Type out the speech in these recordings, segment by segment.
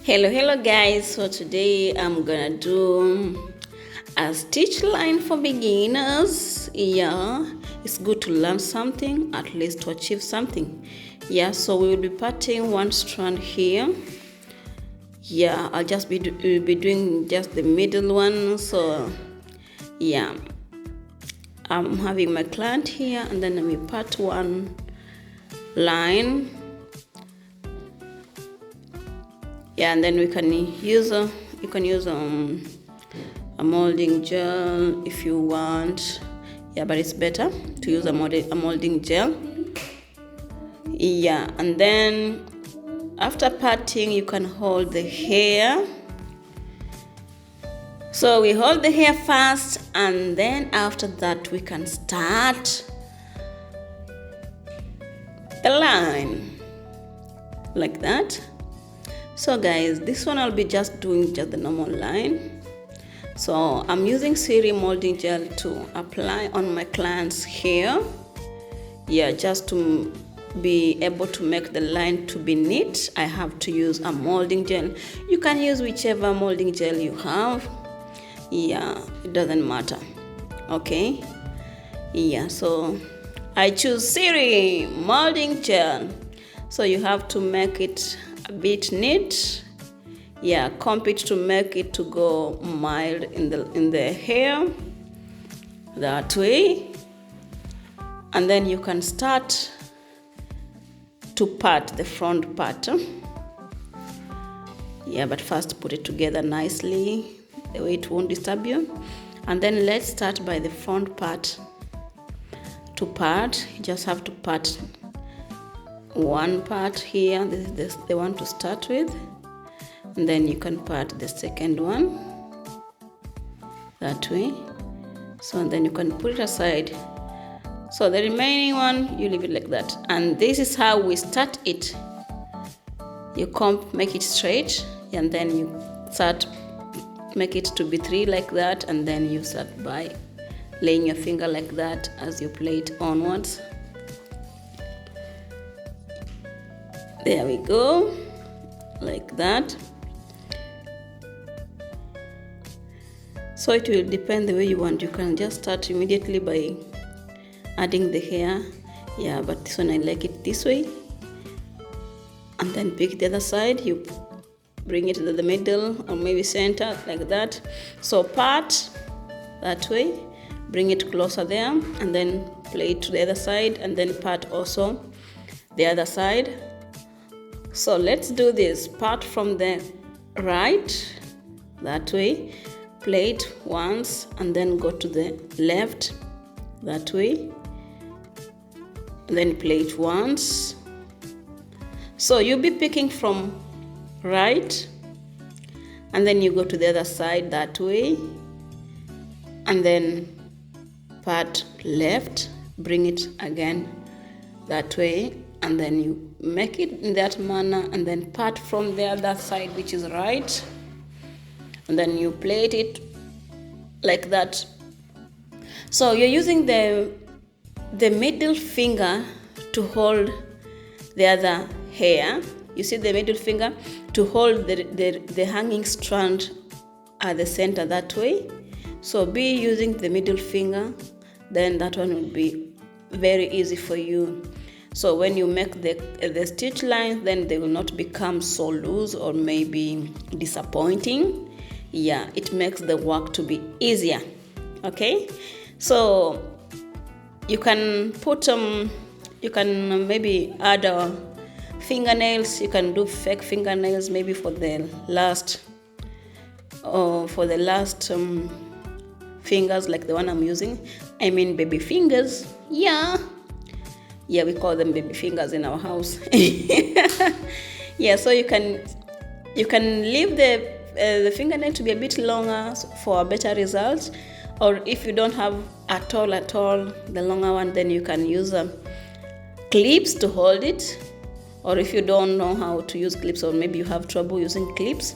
Hello guys. So today I'm gonna do a stitch line for beginners. Yeah, it's good to learn something, at least to achieve something. Yeah, so we will be parting one strand here. Yeah, I'll just be doing just the middle one. So yeah, I'm having my client here, and then let me part one line. Yeah, and then we can use a molding gel if you want. Yeah, but it's better to use a molding gel. Yeah, and then after parting, you can hold the hair. So we hold the hair first, and then after that we can start the line like that. So guys, this one I'll be just doing just the normal line. So I'm using Siri molding gel to apply on my client's hair. Yeah, just to be able to make the line to be neat, I have to use a molding gel. You can use whichever molding gel you have. Yeah, it doesn't matter. Okay. Yeah, so I choose Siri molding gel. So you have to make it a bit neat. Yeah, comb it to make it to go mild in the hair, that way. And then you can start to part the front part. Yeah, but first put it together nicely, the way it won't disturb you. And then let's start by the front part. To part, you just have to part one part here. This is the one to start with, and then you can part the second one that way. So and then you can put it aside. So the remaining one you leave it like that, and this is how we start it. You comb, make it straight, and then you start make it to be 3 like that, and then you start by laying your finger like that as you play it onwards. There we go, like that. So it will depend the way you want. You can just start immediately by adding the hair. Yeah, but this one I like it this way. And then pick the other side, you bring it to the middle or maybe center like that. So part that way, bring it closer there, and then play it to the other side, and then part also the other side. So let's do this. Part from the right that way, play it once, and then go to the left that way, and then play it once. So you'll be picking from right, and then you go to the other side that way, and then part left, bring it again that way, and then you make it in that manner, and then part from the other side, which is right, and then you plait it like that. So you're using the middle finger to hold the other hair. You see the middle finger to hold the hanging strand at the center that way. So be using the middle finger, then that one will be very easy for you. So when you make the stitch lines, then they will not become so loose or maybe disappointing. Yeah, it makes the work to be easier. Okay, so you can put you can maybe add fingernails. You can do fake fingernails maybe for the last fingers, like the one I'm using. I mean baby fingers. Yeah, we call them baby fingers in our house. Yeah, so you can leave the fingernail to be a bit longer for a better result, or if you don't have at all the longer one, then you can use clips to hold it. Or if you don't know how to use clips, or maybe you have trouble using clips,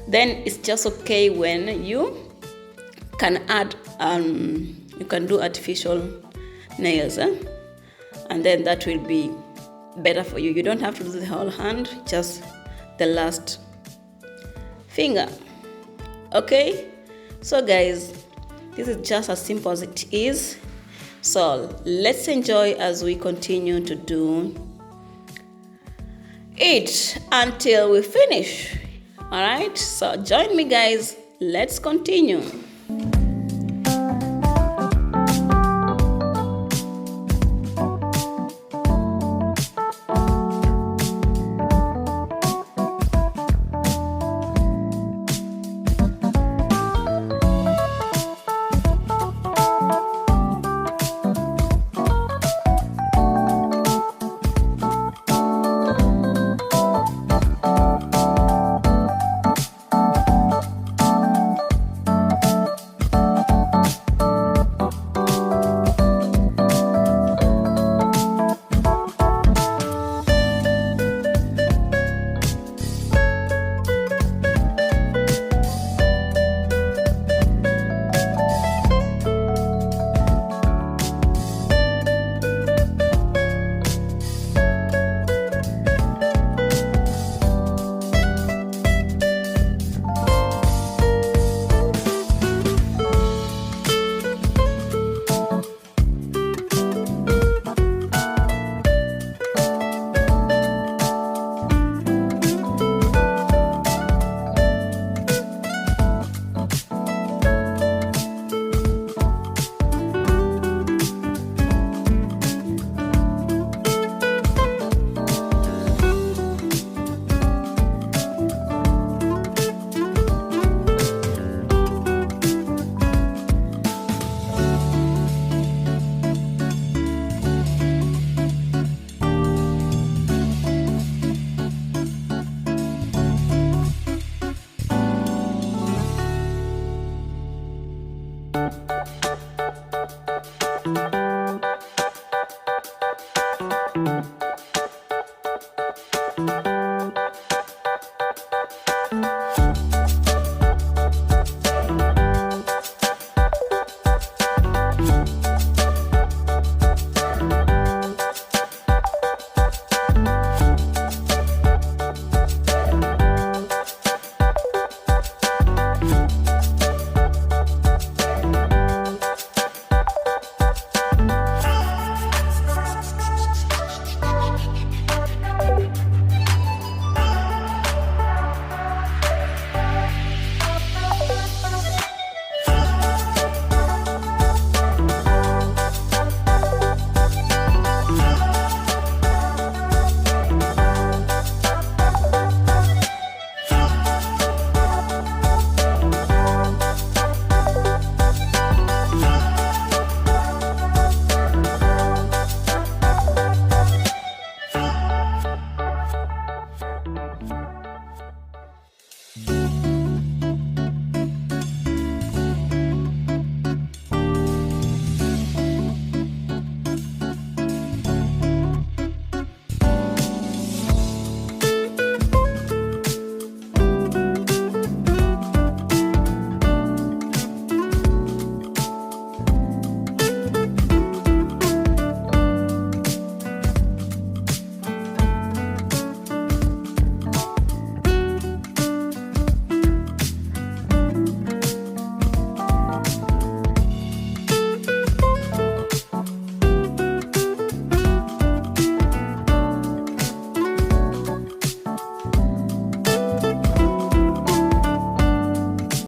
then it's just okay when you can add you can do artificial nails, and then that will be better for you. You don't have to do the whole hand, just the last finger. Okay, so guys, this is just as simple as it is. So let's enjoy as we continue to do it until we finish. All right, so join me guys, let's continue.